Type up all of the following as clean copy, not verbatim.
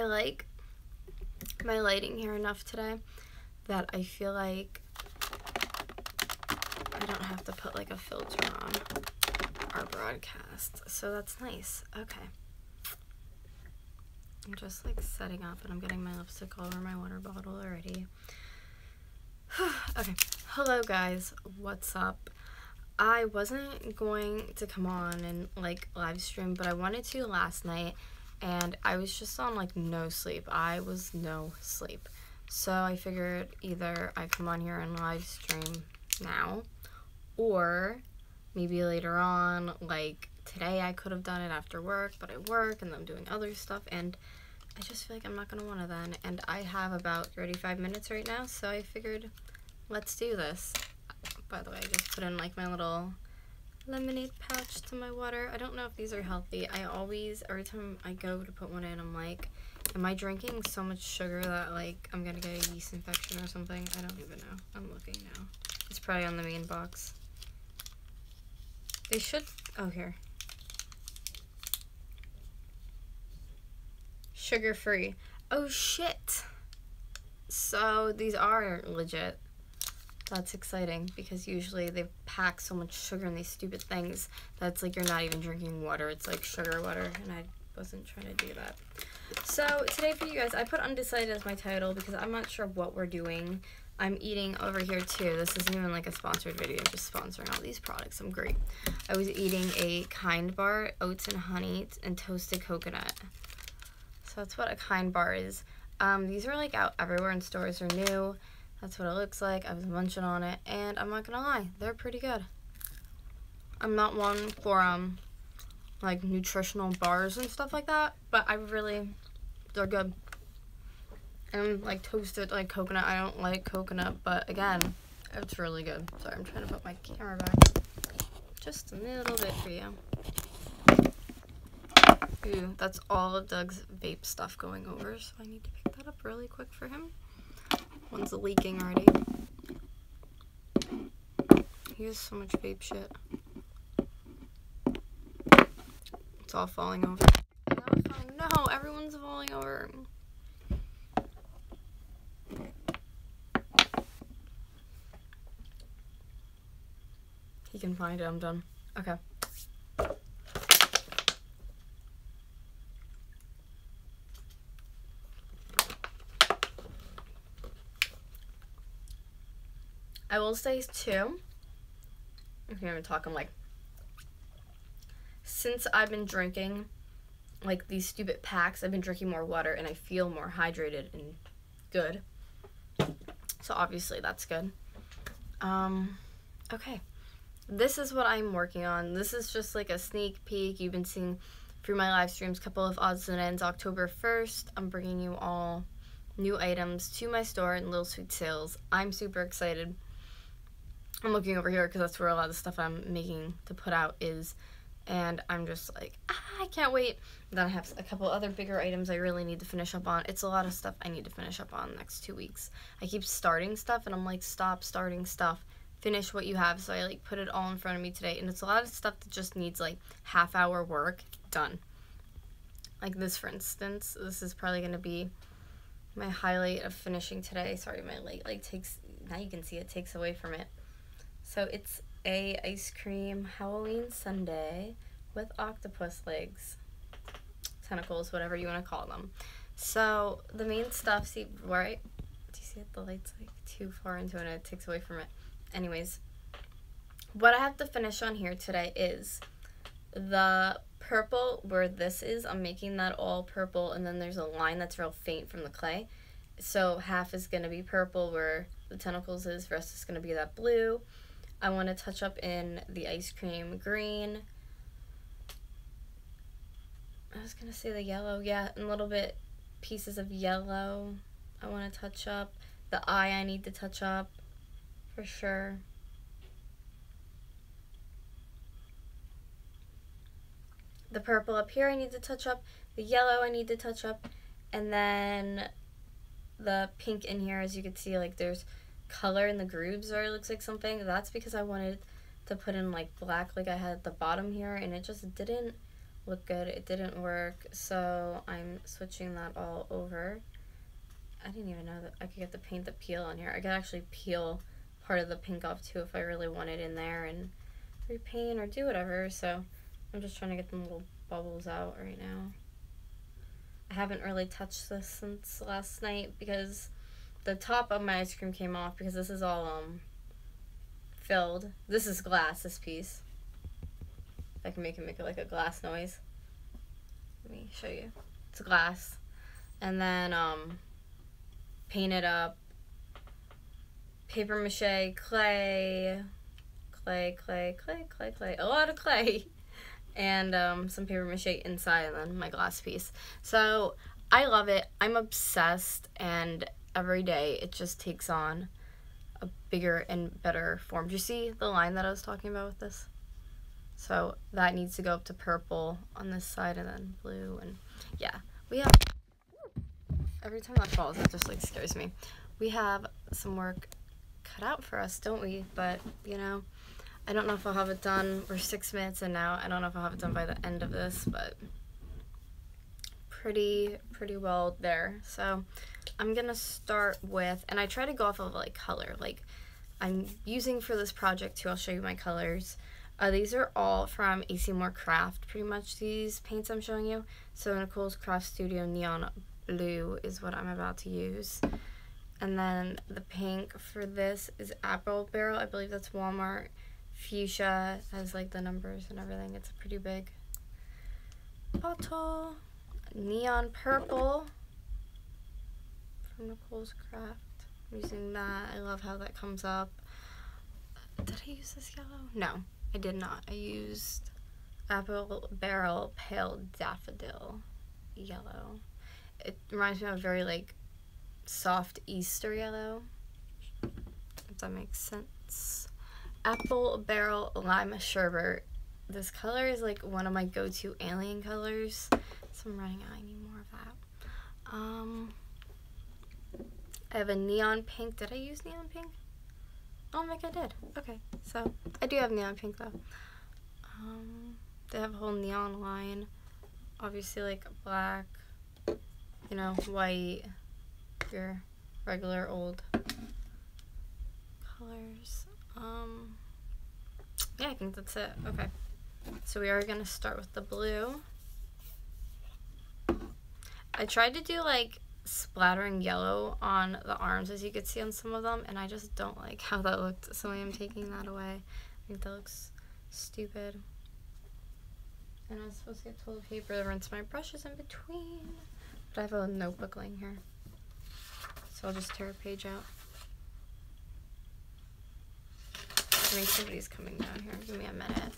I like my lighting here enough today that I feel like I don't have to put like a filter on our broadcast, so that's nice. Okay, I'm just like setting up and I'm getting my lipstick all over my water bottle already. Okay, hello guys, what's up? I wasn't going to come on and like live stream, but I wanted to last night, and I was just on like no sleep. I was no sleep. So I figured either I come on here and live stream now, or maybe later on, like today I could have done it after work, but I work and I'm doing other stuff, and I just feel like I'm not going to want to then. And I have about 35 minutes right now, so I figured let's do this. By the way, I just put in like my little lemonade pouch to my water. I don't know if these are healthy. I always, every time I go to put one in, I'm like, am I drinking so much sugar that like I'm gonna get a yeast infection or something? I don't even know. I'm looking now. It's probably on the main box. They should, oh here. Sugar free. Oh shit. So these are legit. That's exciting, because usually they pack so much sugar in these stupid things that's like you're not even drinking water. It's like sugar water, and I wasn't trying to do that. So today for you guys, I put undecided as my title because I'm not sure what we're doing. I'm eating over here too. This isn't even like a sponsored video. I'm just sponsoring all these products. I'm great. I was eating a Kind bar, oats and honey, and toasted coconut. So that's what a Kind bar is. These are like out everywhere in stores. They're new. That's what it looks like. I was munching on it, and I'm not gonna lie, they're pretty good. I'm not one for like nutritional bars and stuff like that, but they're good. And like toasted like coconut. I don't like coconut, but again, it's really good. Sorry, I'm trying to put my camera back just a little bit for you. Ooh, that's all of Doug's vape stuff going over, so I need to pick that up really quick for him. One's leaking already. He has so much vape shit. It's all falling over. No, everyone's falling over. He can find it, I'm done. Okay. I will say too, if you're talking like, since I've been drinking like these stupid packs, I've been drinking more water and I feel more hydrated and good. So obviously that's good. Okay. This is what I'm working on. This is just like a sneak peek. You've been seeing through my live streams, couple of odds and ends. October 1st, I'm bringing you all new items to my store in Little Sweet Sales. I'm super excited. I'm looking over here because that's where a lot of the stuff I'm making to put out is, and I'm just like, I can't wait. Then I have a couple other bigger items I really need to finish up on. It's a lot of stuff I need to finish up on the next 2 weeks. I keep starting stuff and I'm like, stop starting stuff. Finish what you have. So I like put it all in front of me today, and it's a lot of stuff that just needs like half-hour work done. Like this, for instance, this is probably going to be my highlight of finishing today. Sorry, my light like takes, now you can see it takes away from it. So it's a ice cream Halloween sundae with octopus legs, tentacles, whatever you want to call them. So the main stuff, see, right? Do you see it? The light's like too far into it and it takes away from it. Anyways, what I have to finish on here today is the purple where this is. I'm making that all purple, and then there's a line that's real faint from the clay. So half is going to be purple where the tentacles is, the rest is going to be that blue. I want to touch up in the ice cream green. I was going to say the yellow, yeah, and a little bit pieces of yellow I want to touch up. The eye I need to touch up for sure. The purple up here I need to touch up. The yellow I need to touch up. And then the pink in here, as you can see, like there's color in the grooves, or it looks like something. That's because I wanted to put in like black like I had at the bottom here, and it just didn't look good. It didn't work, so I'm switching that all over. I didn't even know that I could get the paint to peel on here. I could actually peel part of the pink off too if I really wanted in there and repaint or do whatever. So I'm just trying to get the little bubbles out right now. I haven't really touched this since last night because the top of my ice cream came off because this is all filled. This is glass, this piece. If I can make it like a glass noise. Let me show you. It's glass. And then paint it up. Paper mache, clay. A lot of clay. And some paper mache inside and then my glass piece. So I love it. I'm obsessed, and every day it just takes on a bigger and better form. Do you see the line that I was talking about with this? So that needs to go up to purple on this side and then blue, and yeah, we have, every time that falls it just like scares me. We have some work cut out for us, don't we? But you know, I don't know if I'll have it done. We're 6 minutes in now. I don't know if I'll have it done by the end of this, but pretty well there. So I'm gonna start with, and I try to go off of like color, like I'm using for this project too. I'll show you my colors. These are all from AC Moore Craft, pretty much, these paints I'm showing you. So Nicole's Craft Studio Neon Blue is what I'm about to use. And then the pink for this is Apple Barrel. I believe that's Walmart. Fuchsia has like the numbers and everything. It's a pretty big bottle. Neon Purple from Nicole's Craft. I'm using that. I love how that comes up. Did I use this yellow? No, I did not. I used Apple Barrel Pale Daffodil Yellow. It reminds me of a very like soft Easter yellow, if that makes sense. Apple Barrel Lime Sherbet. This color is like one of my go-to alien colors, so I'm running out. I need more of that. I have a neon pink. Did I use neon pink? I don't think I did. Okay, so I do have neon pink though. They have a whole neon line. Obviously like black, you know, white, your regular old colors. Yeah, I think that's it. Okay, so we are gonna start with the blue. I tried to do like splattering yellow on the arms, as you could see on some of them, and I just don't like how that looked, so I am taking that away. I think that looks stupid. And I was supposed to get toilet paper to rinse my brushes in between, but I have a notebook laying here, so I'll just tear a page out. I think somebody's coming down here. Give me a minute.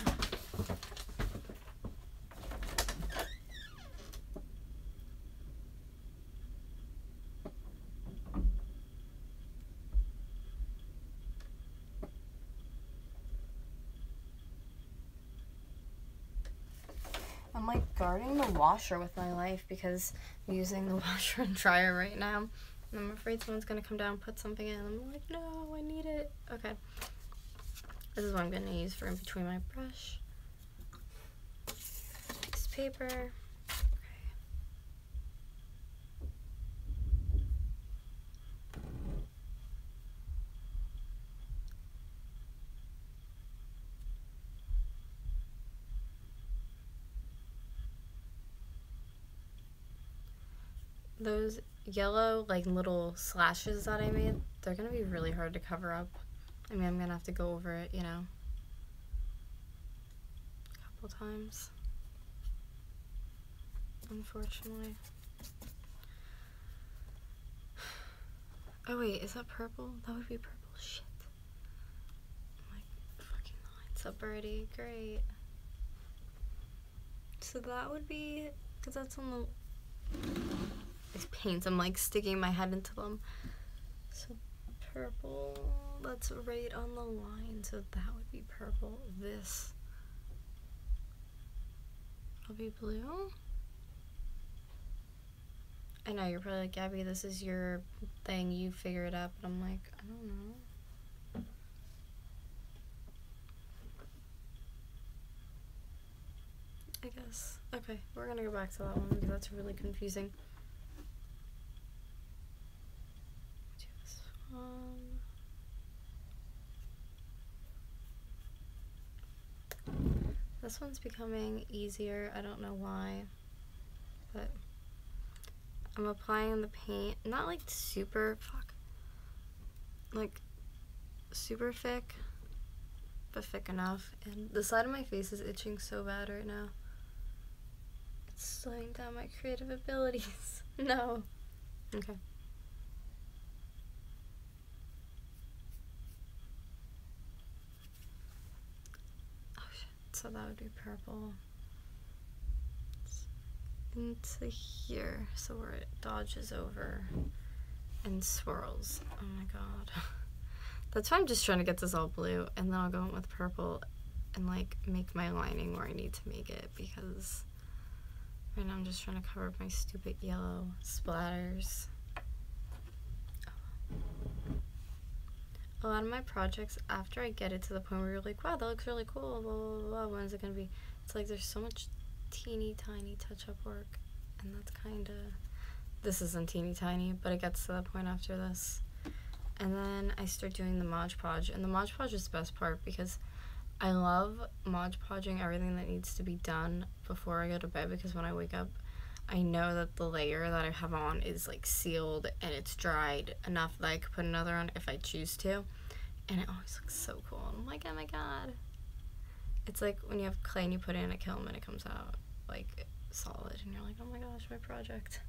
I'm like guarding the washer with my life because I'm using the washer and dryer right now. And I'm afraid someone's gonna come down and put something in. I'm like, no, I need it. Okay. This is what I'm gonna use for in between my brush. Piece of paper. Okay. Those yellow like little slashes that I made, they're gonna be really hard to cover up. I mean, I'm gonna have to go over it, you know, a couple times, unfortunately. Oh wait, is that purple? That would be purple. Shit. My fucking line's up already. Great. So that would be, because that's on the, these paints, I'm like sticking my head into them. So purple, that's right on the line, so that would be purple. This will be blue. I know you're probably like, Gabby, this is your thing, you figure it out, but I'm like, I don't know. I guess. Okay, we're gonna go back to that one because that's really confusing. Do this one. This one's becoming easier. I don't know why, but I'm applying the paint, not like super, like super thick, but thick enough. And the side of my face is itching so bad right now. It's slowing down my creative abilities. No. Okay. Oh shit, so that would be purple. Into here, so where it dodges over and swirls. Oh my god. That's why I'm just trying to get this all blue, and then I'll go in with purple and like make my lining where I need to make it, because right now I'm just trying to cover up my stupid yellow splatters. A lot of my projects, after I get it to the point where you're like, wow, that looks really cool, blah, blah, blah, when is it gonna be? It's like there's so much teeny tiny touch-up work, and that's kind of, this isn't teeny tiny, but it gets to that point after this. And then I start doing the Mod Podge, and the Mod Podge is the best part because I love Mod Podging everything that needs to be done before I go to bed, because when I wake up I know that the layer that I have on is like sealed and it's dried enough that I could put another on if I choose to, and it always looks so cool. I'm like, oh my god. It's like when you have clay and you put it in a kiln and it comes out like solid, and you're like, oh my gosh, my project.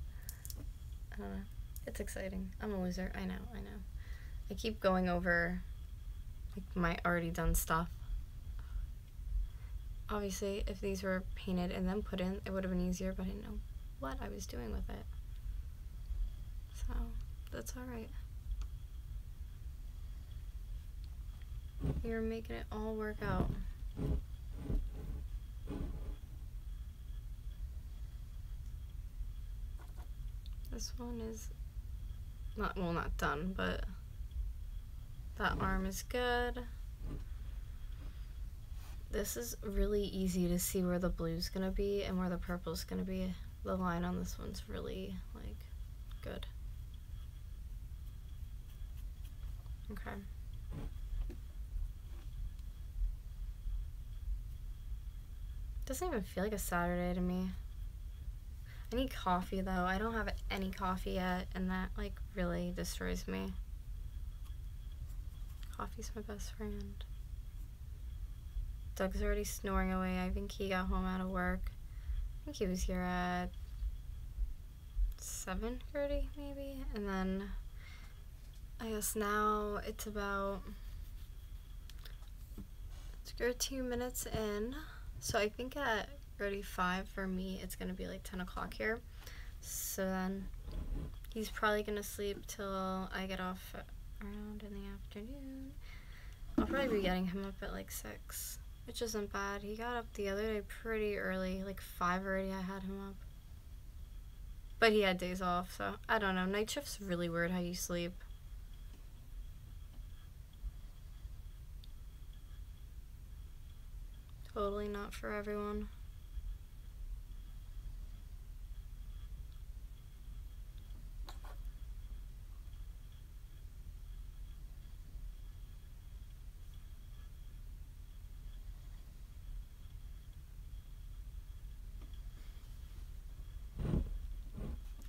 I don't know. It's exciting. I'm a loser. I know. I keep going over like my already done stuff. Obviously, if these were painted and then put in, it would have been easier, but I didn't know what I was doing with it. So, that's alright. You're making it all work out. This one is not done, but that arm is good. This is really easy to see where the blue's gonna be and where the purple's gonna be. The line on this one's really, like, good. Okay. Doesn't even feel like a Saturday to me. I need coffee though. I don't have any coffee yet, and that like really destroys me. Coffee's my best friend. Doug's already snoring away. I think he got home out of work. I think he was here at 7:30 maybe, and then I guess now it's about 2 minutes in, so I think at 35 for me it's gonna be like 10 o'clock here, so then he's probably gonna sleep till I get off around in the afternoon. I'll probably be getting him up at like 6, which isn't bad. He got up the other day pretty early, like 5 already I had him up, but he had days off, so I don't know. Night shift's really weird how you sleep. Totally not for everyone.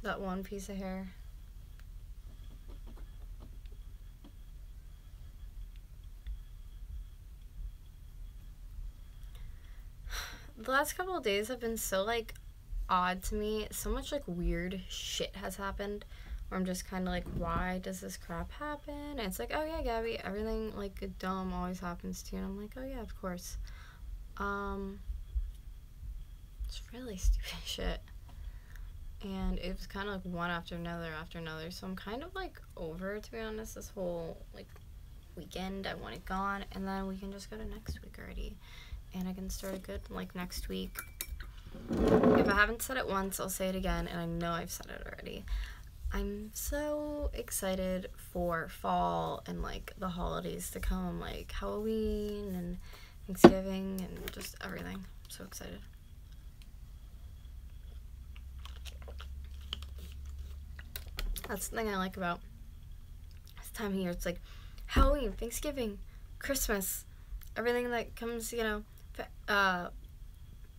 That one piece of hair. The last couple of days have been so like odd to me. So much like weird shit has happened where I'm just kind of like, why does this crap happen? And it's like, oh yeah, Gabby, everything like dumb always happens to you. And I'm like, oh yeah, of course. It's really stupid shit. And it was kind of like one after another. So I'm kind of like over, to be honest, this whole like weekend. I want it gone, and then we can just go to next week already, and I can start a good like next week. If I haven't said it once, I'll say it again, and I know I've said it already. I'm so excited for fall and like the holidays to come, like Halloween and Thanksgiving and just everything. I'm so excited. That's the thing I like about this time of year. It's like Halloween, Thanksgiving, Christmas, everything that comes, you know,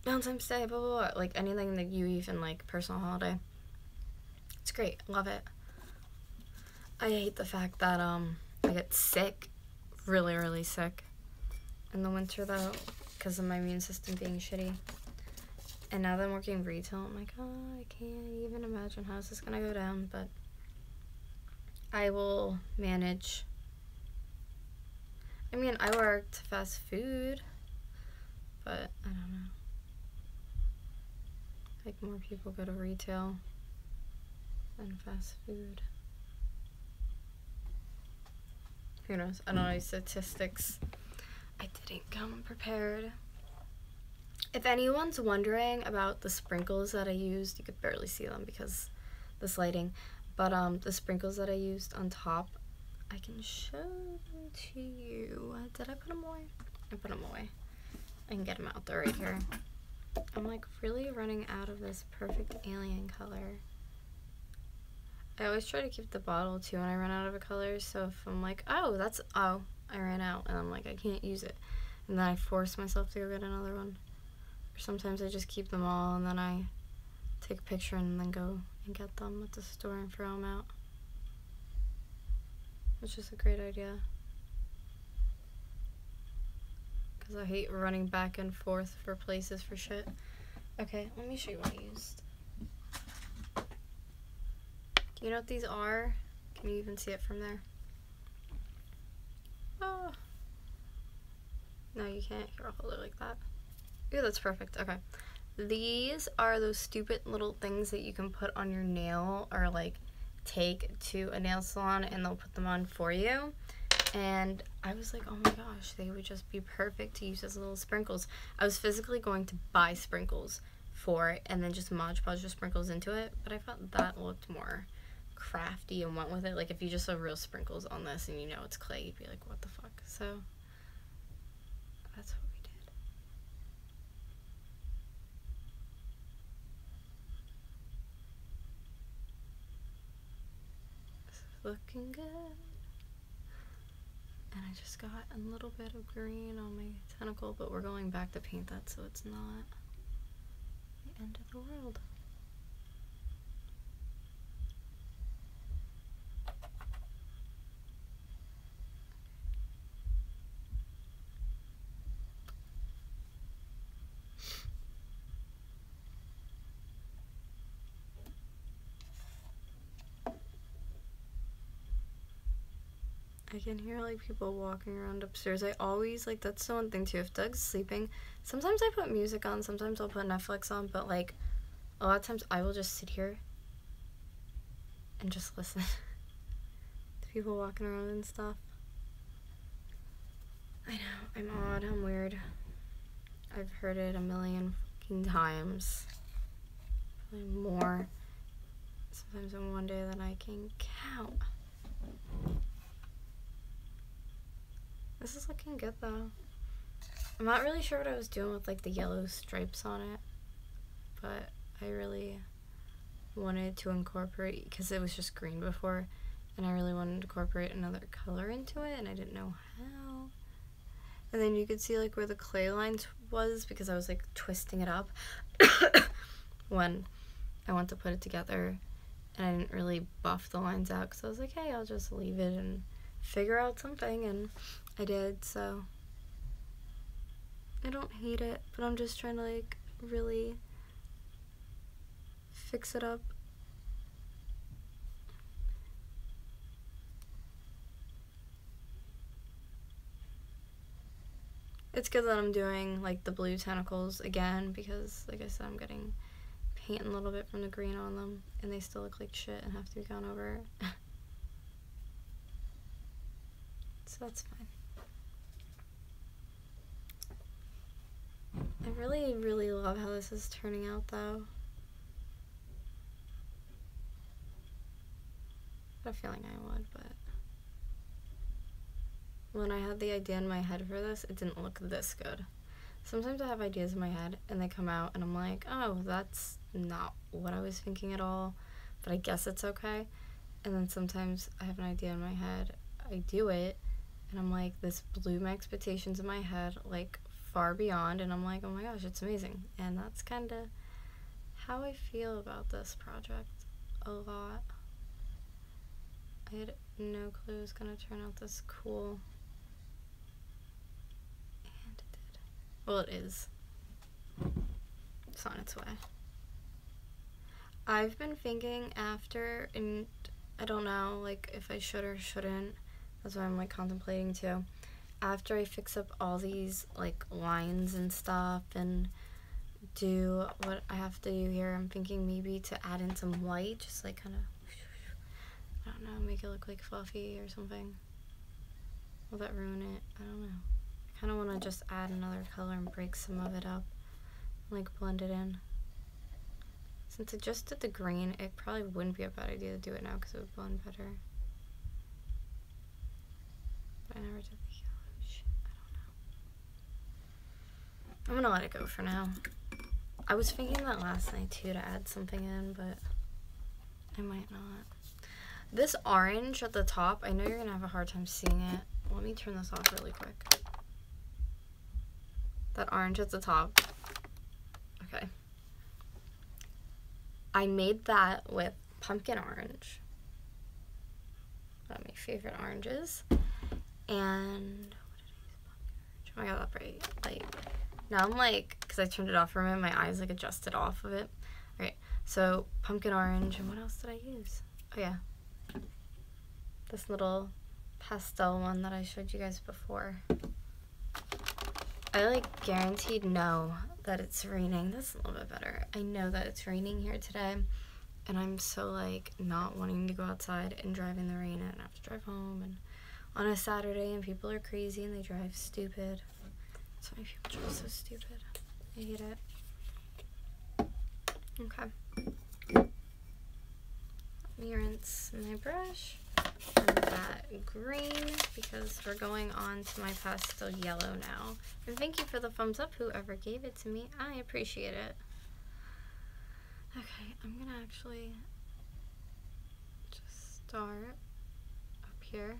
Valentine's Day, blah, blah, blah. Like, anything that you even, like, personal holiday. It's great. Love it. I hate the fact that, I get sick, really, really sick in the winter, though, because of my immune system being shitty. And now that I'm working retail, I'm like, oh, I can't even imagine how this is gonna go down, but I will manage. I mean, I worked fast food, but I don't know. Like, more people go to retail than fast food. Who knows? I don't know statistics. I didn't come prepared. If anyone's wondering about the sprinkles that I used, you could barely see them because this lighting, but the sprinkles that I used on top, I can show them to you. Did I put them away? I put them away. I can get them out there right here. I'm like really running out of this perfect alien color. I always try to keep the bottle too when I run out of a color, so if I'm like, oh, I ran out, and I'm like, I can't use it, and then I force myself to go get another one. Or sometimes I just keep them all, and then I take a picture and then go and get them at the store and throw them out. Which is a great idea. Because I hate running back and forth for places for shit. Okay, let me show you what I used. Do you know what these are? Can you even see it from there? Oh. No, you can't. Here, I'll hold it like that. Ooh, that's perfect. Okay. These are those stupid little things that you can put on your nail or like take to a nail salon and they'll put them on for you. And I was like, oh my gosh, they would just be perfect to use as little sprinkles. I was physically going to buy sprinkles for it and then just Mod Podge the sprinkles into it, but I thought that looked more crafty and went with it. Like if you just saw real sprinkles on this and you know it's clay, you'd be like, what the fuck? So that's what we did. This is looking good. And I just got a little bit of green on my tentacle, but we're going back to paint that so it's not the end of the world. I can hear like people walking around upstairs. I always like, that's the one thing too, if Doug's sleeping, sometimes I put music on, sometimes I'll put Netflix on, but like a lot of times I will just sit here and just listen to people walking around and stuff. I know, I'm odd, I'm weird. I've heard it a million fucking times. Probably more. Sometimes in one day than I can count. This is looking good though. I'm not really sure what I was doing with like the yellow stripes on it, but I really wanted to incorporate, because it was just green before, and I really wanted to incorporate another color into it, and I didn't know how. And then you could see like where the clay lines was, because I was like twisting it up when I went to put it together, and I didn't really buff the lines out, because I was like, hey, I'll just leave it and figure out something, and I did, so I don't hate it, but I'm just trying to like really fix it up. It's good that I'm doing like the blue tentacles again, because like I said, I'm getting paint a little bit from the green on them and they still look like shit and have to be gone over. So that's fine. I really, really love how this is turning out though. I had a feeling I would, but when I had the idea in my head for this, it didn't look this good. Sometimes I have ideas in my head and they come out and I'm like, oh, that's not what I was thinking at all, but I guess it's okay. And then sometimes I have an idea in my head, I do it, and I'm like, this blew my expectations in my head, like, far beyond, and I'm like, oh my gosh, it's amazing. And that's kind of how I feel about this project a lot. I had no clue it was going to turn out this cool. And it did. Well, it is. It's on its way. I've been thinking after, and I don't know, like, if I should or shouldn't. That's what I'm, like, contemplating, too. After I fix up all these, like, lines and stuff and do what I have to do here, I'm thinking maybe to add in some white, just, like, kind of, I don't know, make it look, like, fluffy or something. Will that ruin it? I don't know. I kind of want to just add another color and break some of it up, like, blend it in. Since I just did the green, it probably wouldn't be a bad idea to do it now because it would blend better. But I never did the yellow. Shit, I don't know. I'm gonna let it go for now. I was thinking that last night too, to add something in, but I might not. This orange at the top, I know you're gonna have a hard time seeing it. Let me turn this off really quick. That orange at the top. Okay. I made that with pumpkin orange. One of my favorite oranges. And what did I use? Pumpkin orange. Oh my god, that bright light. Now I'm like, because I turned it off for a minute, my eyes like adjusted off of it. Alright, so pumpkin orange, and what else did I use? Oh yeah. This little pastel one that I showed you guys before. I like guaranteed know that it's raining. That's a little bit better. I know that it's raining here today, and I'm so like not wanting to go outside and drive in the rain and have to drive home and on a Saturday, and people are crazy and they drive stupid. So many people drive so stupid. I hate it. Okay. Let me rinse my brush and that green because we're going on to my pastel yellow now. And thank you for the thumbs up, whoever gave it to me. I appreciate it. Okay, I'm gonna actually just start up here.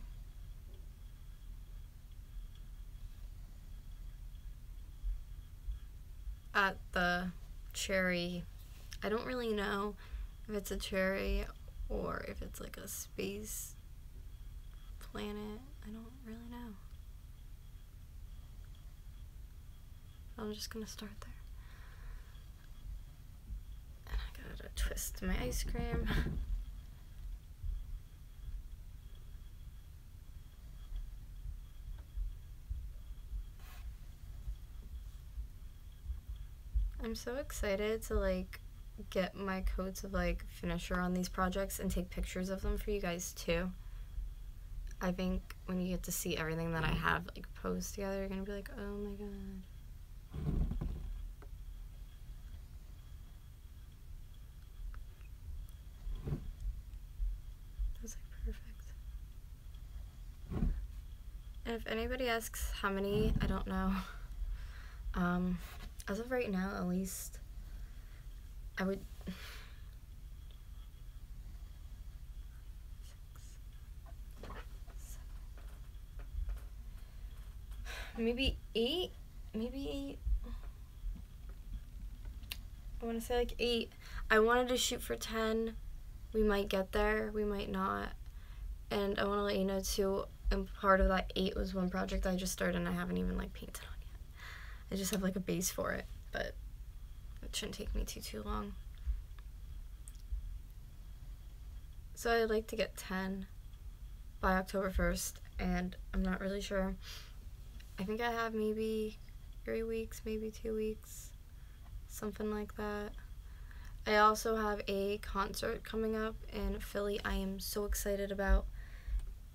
At the cherry. I don't really know if it's a cherry or if it's like a space planet. I don't really know. I'm just gonna start there. And I gotta twist my ice cream. I'm so excited to like get my coats of like finisher on these projects and take pictures of them for you guys too. I think when you get to see everything that I have like posed together, you're gonna be like, oh my god. That was like perfect. And if anybody asks how many, I don't know. As of right now, at least, I would... 6, maybe 8? Maybe... I want to say like 8. I wanted to shoot for 10. We might get there. We might not. And I want to let you know, too, and part of that 8 was one project I just started and I haven't even, like, painted on yet. I just have like a base for it, but it shouldn't take me too long. So I'd like to get 10 by October 1st, and I'm not really sure. I think I have maybe 3 weeks, maybe 2 weeks, something like that. I also have a concert coming up in Philly I am so excited about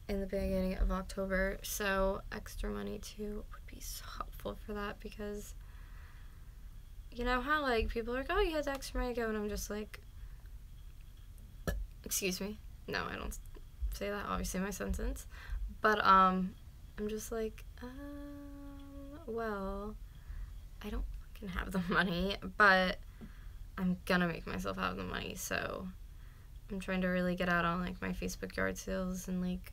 in the beginning of October, so extra money too would be so helpful for that, because you know how like people are like, oh, you had extra money to go, and I'm just like, excuse me, no, I don't say that, obviously my sentence, but I'm just like, well, I don't fucking have the money, but I'm gonna make myself have the money, so I'm trying to really get out on like my Facebook yard sales and like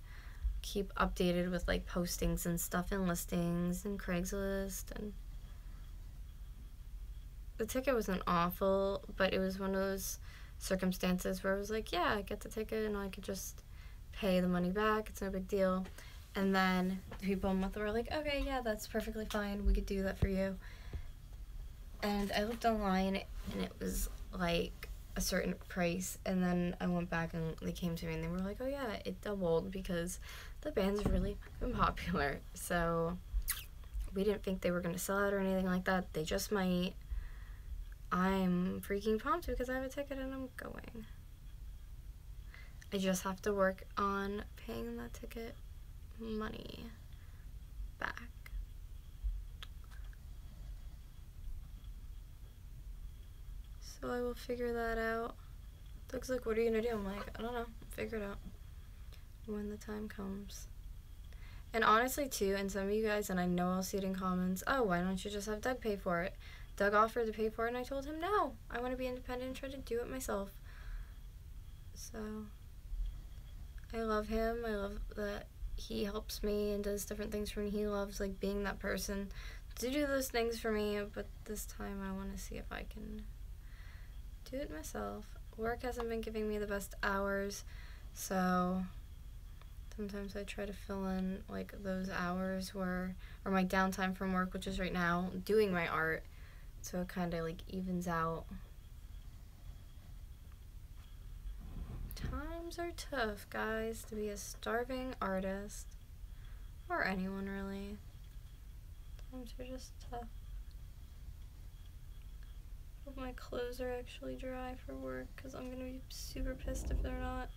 keep updated with like postings and stuff and listings and Craigslist. And the ticket wasn't awful, but it was one of those circumstances where I was like, yeah, I get the ticket and I could just pay the money back. It's no big deal. And then the people I'm with were like, okay, yeah, that's perfectly fine. We could do that for you. And I looked online and it was like a certain price. And then I went back and they came to me and they were like, oh yeah, it doubled because the band's really been popular. So we didn't think they were going to sell it or anything like that. They just might. I'm freaking pumped because I have a ticket and I'm going. I just have to work on paying that ticket money back. So I will figure that out. Doug's like, what are you gonna do? I'm like, I don't know. Figure it out when the time comes. And honestly too, and some of you guys, and I know I'll see it in comments, oh, why don't you just have Doug pay for it? Doug offered to pay for it and I told him no. I want to be independent and try to do it myself. So I love him. I love that he helps me and does different things for me. He loves like being that person to do those things for me, but this time I want to see if I can do it myself. Work hasn't been giving me the best hours, so sometimes I try to fill in like those hours or my downtime from work, which is right now doing my art, so it kind of like evens out. Times are tough, guys, to be a starving artist, or anyone really. Times are just tough. Hope my clothes are actually dry for work, because I'm gonna be super pissed if they're not.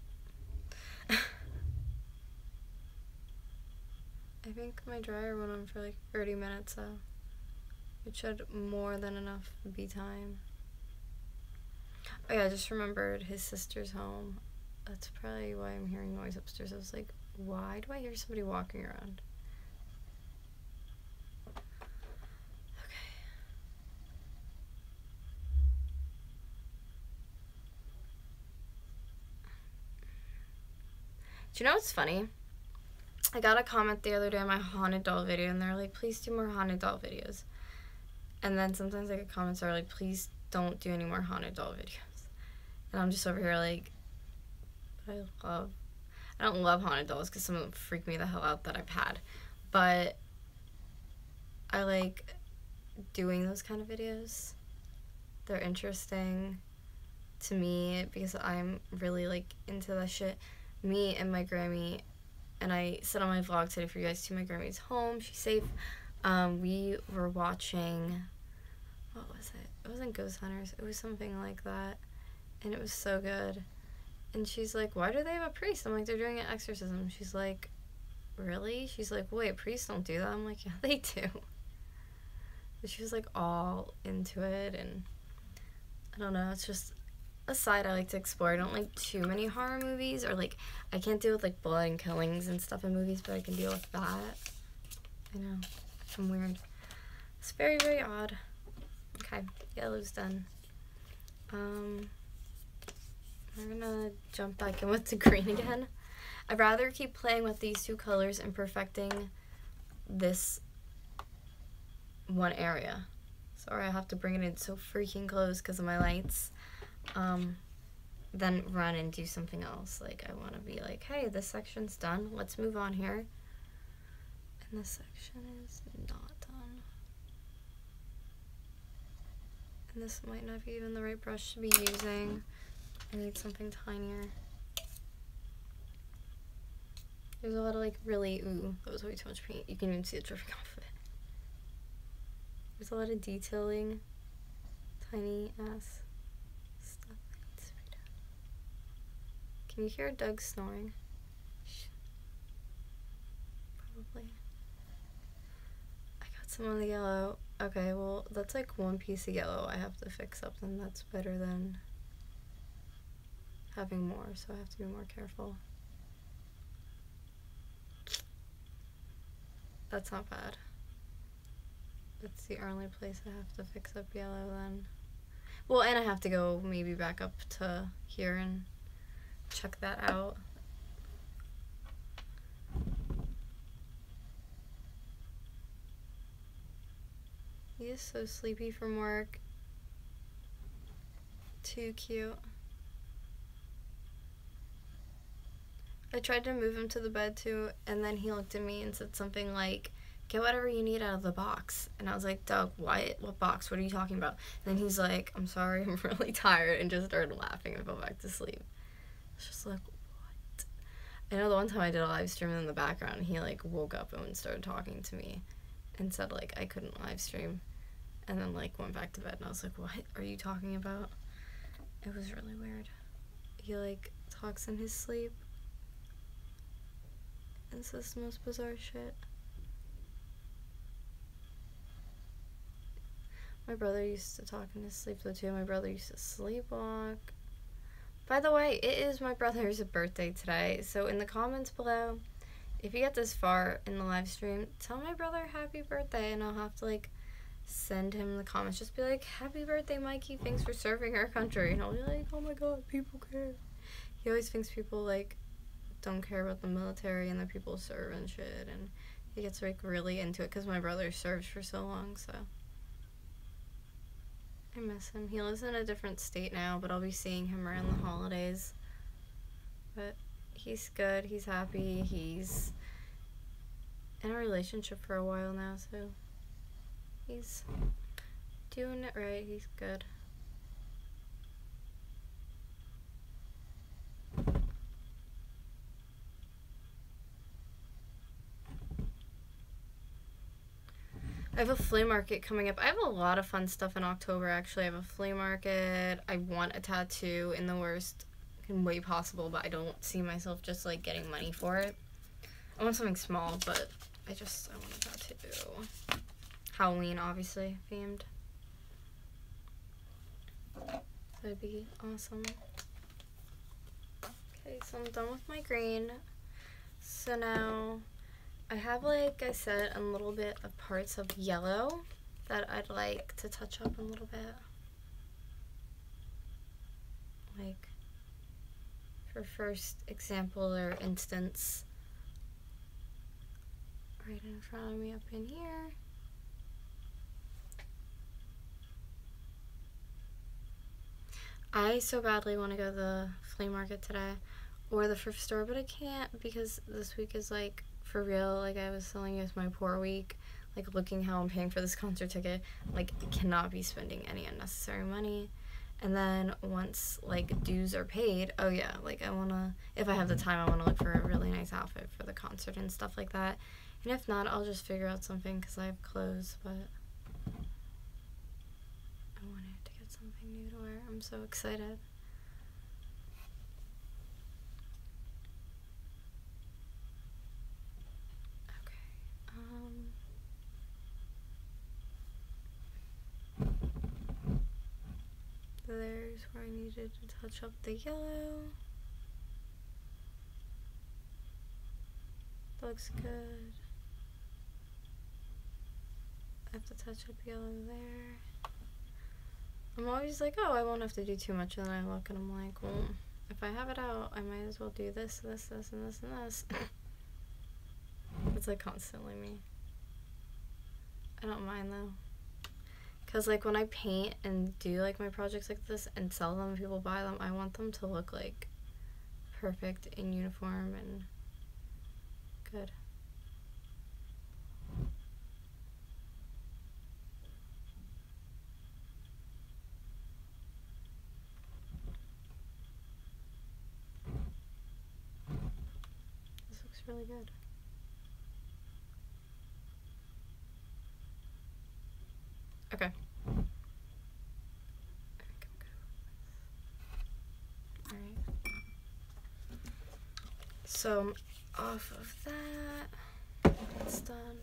I think my dryer went on for like 30 minutes, so it should more than enough be time. Oh yeah, I just remembered his sister's home. That's probably why I'm hearing noise upstairs. I was like, why do I hear somebody walking around? Okay. Do you know what's funny? I got a comment the other day on my haunted doll video, and they're like, please do more haunted doll videos. And then sometimes I get comments that are like, please don't do any more haunted doll videos. And I'm just over here like, I don't love haunted dolls because some of them freak me the hell out that I've had. But I like doing those kind of videos. They're interesting to me because I'm really like into that shit. Me and my Grammy, and I said on my vlog today for you guys too, my Grammy's home, she's safe. We were watching, what was it? It wasn't Ghost Hunters, it was something like that, and it was so good. And she's like, why do they have a priest? I'm like, they're doing an exorcism. She's like, really? She's like, wait, priests don't do that? I'm like, yeah, they do. But she was like all into it, and I don't know, it's just a side I like to explore. I don't like too many horror movies, or like, I can't deal with like blood and killings and stuff in movies, but I can deal with that. I know, I'm weird. It's very, very odd. Okay, yellow's done. I'm gonna jump back in with the green again. I'd rather keep playing with these two colors and perfecting this one area. Sorry, I have to bring it in so freaking close because of my lights. Then run and do something else. Like, I want to be like, hey, this section's done. Let's move on here. And this section is not done. And this might not be even the right brush to be using. I need something tinier. There's a lot of like really, ooh, that was way too much paint. You can even see it dripping off of it. There's a lot of detailing, tiny ass stuff that needs to be done. Can you hear Doug snoring? Probably. I got some on the yellow. Okay, well, that's like one piece of yellow I have to fix up, and that's better than having more, so I have to be more careful. That's not bad. That's the only place I have to fix up yellow then. Well, and I have to go maybe back up to here and check that out. He is so sleepy from work. Too cute. I tried to move him to the bed too, and then he looked at me and said something like, "Get whatever you need out of the box." And I was like, "Doug, what box? What are you talking about?" And then he's like, "I'm sorry, I'm really tired," and just started laughing and fell back to sleep. It's just like, what? I know the one time I did a live stream in the background, he like woke up and started talking to me and said like I couldn't live stream, and then like went back to bed, and I was like, "What are you talking about?" It was really weird. He like talks in his sleep and says the most bizarre shit. My brother used to talk in his sleep though too. My brother used to sleepwalk. By the way, it is my brother's birthday today, so in the comments below, if you get this far in the live stream, tell my brother happy birthday, and I'll have to like send him the comments. Just be like, "Happy birthday, Mikey, thanks for serving our country," and I'll be like, "Oh my god, people care." He always thinks people like don't care about the military and that people serve and shit, and he gets like really into it because my brother serves for so long, so I miss him. He lives in a different state now, but I'll be seeing him around the holidays. But he's good, he's happy, he's in a relationship for a while now, so he's doing it right, he's good. I have a flea market coming up. I have a lot of fun stuff in October, actually. I have a flea market. I want a tattoo in the worst way possible, but I don't see myself just, like, getting money for it. I want something small, but I want a tattoo. Halloween, obviously, themed. That'd be awesome. Okay, so I'm done with my green. So now I have, like I said, a little bit of parts of yellow that I'd like to touch up a little bit. Like, for first example or instance, right in front of me up in here. I so badly want to go to the flea market today or the thrift store, but I can't because this week is like, for real, like I was telling you, it's my poor week. Like, looking how I'm paying for this concert ticket, like, I cannot be spending any unnecessary money. And then once, like, dues are paid, oh yeah, like, I wanna, if I have the time, I wanna look for a really nice outfit for the concert and stuff like that. And if not, I'll just figure out something because I have clothes, but I wanted to get something new to wear. I'm so excited. There's where I needed to touch up the yellow. That looks good. I have to touch up yellow there. I'm always like, oh, I won't have to do too much, and then I look and I'm like, well, if I have it out, I might as well do this, this, this, and this, and this. It's like constantly me. I don't mind though. Because, like, when I paint and do, like, my projects like this and sell them and people buy them, I want them to look, like, perfect in uniform and good. This looks really good. Okay. I think I'm good. Alright. So, off of that, that's done.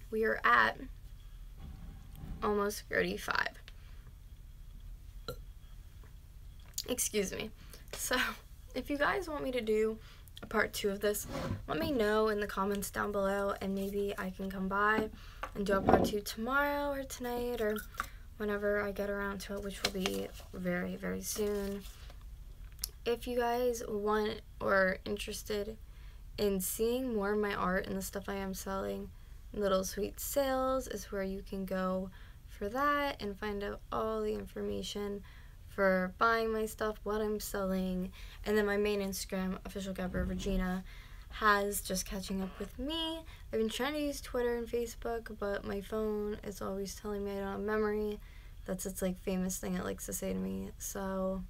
We are at almost 35. Excuse me. So, if you guys want me to do a part 2 of this, let me know in the comments down below, and maybe I can come by and do a part 2 tomorrow or tonight or whenever I get around to it, which will be very, very soon. If you guys want or interested in seeing more of my art and the stuff I am selling, Little Sweet Sales is where you can go for that and find out all the information for buying my stuff, what I'm selling. And then my main Instagram, official Gabrielle Regina, has just catching up with me. I've been trying to use Twitter and Facebook, but my phone is always telling me I don't have memory. That's its like famous thing it likes to say to me. So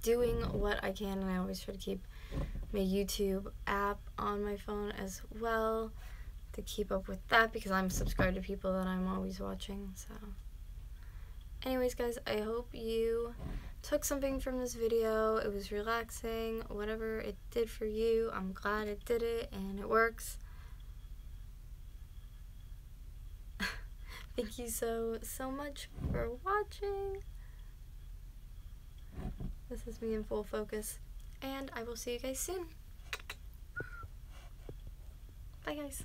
doing what I can, and I always try to keep my YouTube app on my phone as well to keep up with that, because I'm subscribed to people that I'm always watching. So anyways guys, I hope you took something from this video. It was relaxing. Whatever it did for you, I'm glad it did it and it works. Thank you so much for watching. This is me in full focus, and I will see you guys soon. Bye guys.